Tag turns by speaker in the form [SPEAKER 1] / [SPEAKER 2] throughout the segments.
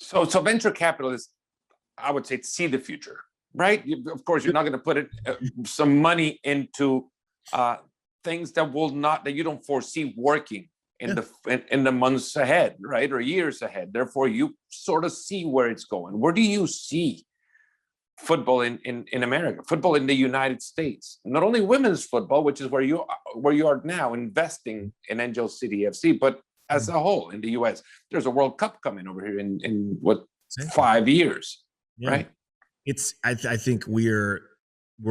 [SPEAKER 1] So venture capitalists, I would say, see the future, right? Of course, you're not going to put some money into things that you don't foresee working in the months ahead, right, or years ahead. Therefore, you sort of see where it's going. Where do you see football in America, football in the United States? Not only women's football, which is where you are now investing in Angel City FC, but as a whole in the US. There's a World Cup coming over here in what, 5 years, right?
[SPEAKER 2] I think we're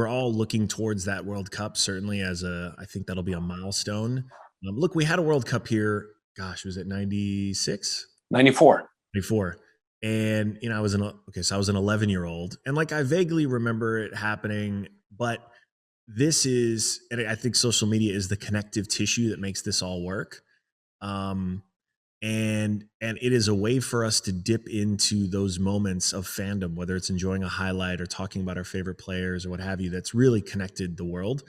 [SPEAKER 2] all looking towards that World Cup, certainly I think that'll be a milestone. Look, we had a World Cup here. Gosh, was it 96?
[SPEAKER 1] 94.
[SPEAKER 2] 94. And, I was an 11-year-old, and like, I vaguely remember it happening, but and I think social media is the connective tissue that makes this all work. And it is a way for us to dip into those moments of fandom, whether it's enjoying a highlight or talking about our favorite players or what have you, that's really connected the world.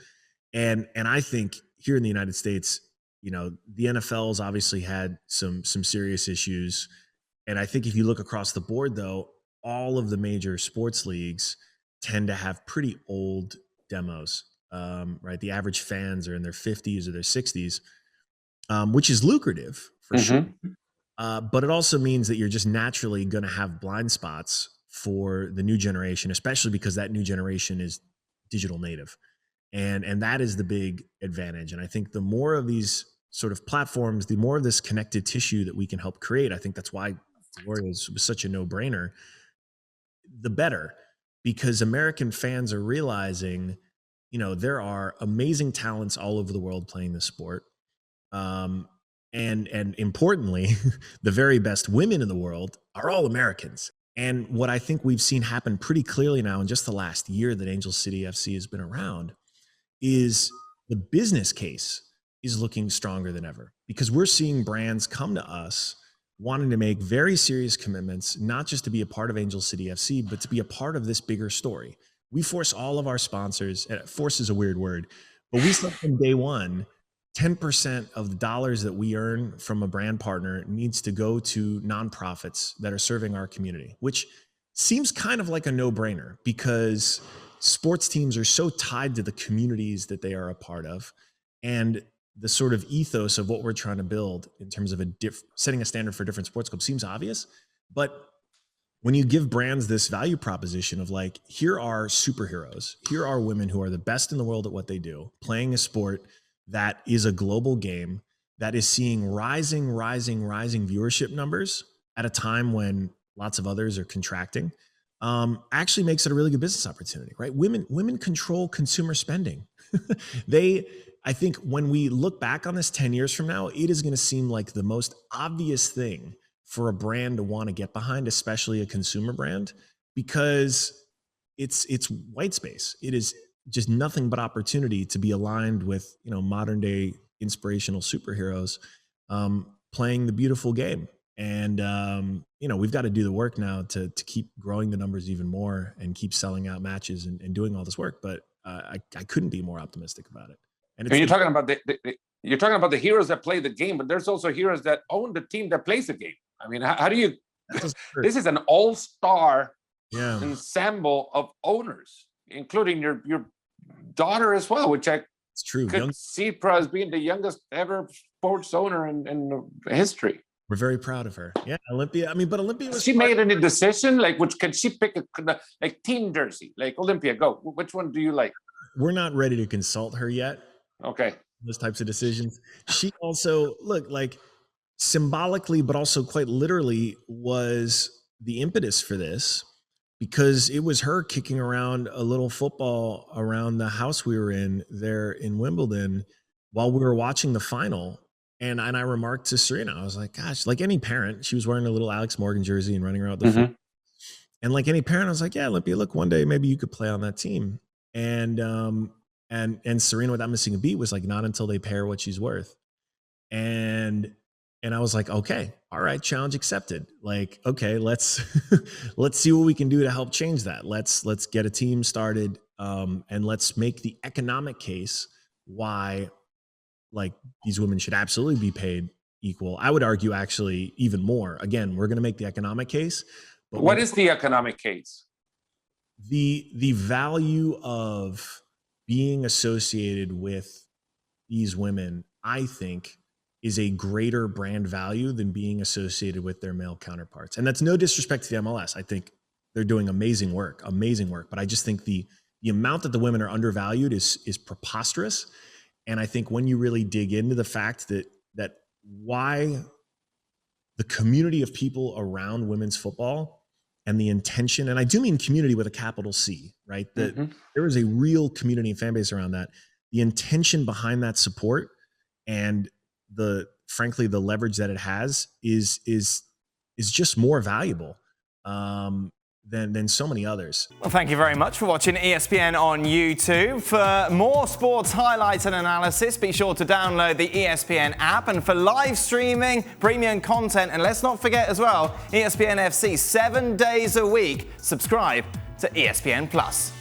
[SPEAKER 2] And I think here in the United States, the NFL's obviously had some serious issues. And I think if you look across the board, though, all of the major sports leagues tend to have pretty old demos, right? The average fans are in their 50s or their 60s, which is lucrative for sure. But it also means that you're just naturally going to have blind spots for the new generation, especially because that new generation is digital native. And that is the big advantage. And I think the more of these sort of platforms, the more of this connected tissue that we can help create, I think that's why Gloria was such a no-brainer, the better, because American fans are realizing, there are amazing talents all over the world playing this sport. And importantly, the very best women in the world are all Americans. And what I think we've seen happen pretty clearly now in just the last year that Angel City FC has been around is the business case is looking stronger than ever, because we're seeing brands come to us wanting to make very serious commitments, not just to be a part of Angel City FC, but to be a part of this bigger story. We force all of our sponsors, force is a weird word, but we said from day one, 10% of the dollars that we earn from a brand partner needs to go to nonprofits that are serving our community, which seems kind of like a no-brainer because sports teams are so tied to the communities that they are a part of. And the sort of ethos of what we're trying to build in terms of setting a standard for different sports clubs seems obvious. But when you give brands this value proposition of like, here are superheroes, here are women who are the best in the world at what they do, playing a sport that is a global game that is seeing rising viewership numbers at a time when lots of others are contracting, actually makes it a really good business opportunity, right? Women control consumer spending. I think when we look back on this 10 years from now, it is going to seem like the most obvious thing for a brand to want to get behind, especially a consumer brand, because it's white space. It is just nothing but opportunity to be aligned with, modern day inspirational superheroes, playing the beautiful game. And, we've got to do the work now to keep growing the numbers even more and keep selling out matches and doing all this work. But I couldn't be more optimistic about it. And
[SPEAKER 1] you're talking about the heroes that play the game, but there's also heroes that own the team that plays the game. I mean, how do you? This is an all-star ensemble of owners, including your daughter as well, which could see as being the youngest ever sports owner in history.
[SPEAKER 2] We're very proud of her. Yeah, Olympia. I mean, but Olympia was.
[SPEAKER 1] She made any decision? Like, can she pick like team jersey? Like, Olympia, go. Which one do you like?
[SPEAKER 2] We're not ready to consult her yet.
[SPEAKER 1] Okay.
[SPEAKER 2] Those types of decisions. She also, like, symbolically, but also quite literally was the impetus for this, because it was her kicking around a little football around the house we were in there in Wimbledon while we were watching the final. And I remarked to Serena, I was like, gosh, like any parent, she was wearing a little Alex Morgan jersey and running around the field. And like any parent, I was like, yeah, Olympia, look, one day maybe you could play on that team. And Serena, without missing a beat, was like, not until they pay her what she's worth. And I was like, okay, all right, challenge accepted. Like, okay, let's see what we can do to help change that. Let's get a team started, and let's make the economic case why, like, these women should absolutely be paid, equal. I would argue actually even more. Again, we're going to make the economic case. But
[SPEAKER 1] what is the economic case?
[SPEAKER 2] The value of being associated with these women, I think, is a greater brand value than being associated with their male counterparts. And that's no disrespect to the MLS. I think they're doing amazing work. But I just think the amount that the women are undervalued is preposterous. And I think when you really dig into the fact that why the community of people around women's football and the intention, and I do mean community with a capital C, right? That there is a real community and fan base around that. The intention behind that support and frankly the leverage that it has is just more valuable than so many others.
[SPEAKER 3] Well, thank you very much for watching ESPN on YouTube. For more sports highlights and analysis, be sure to download the ESPN app. And for live streaming, premium content, and let's not forget as well, ESPN FC 7 days a week. Subscribe to ESPN Plus.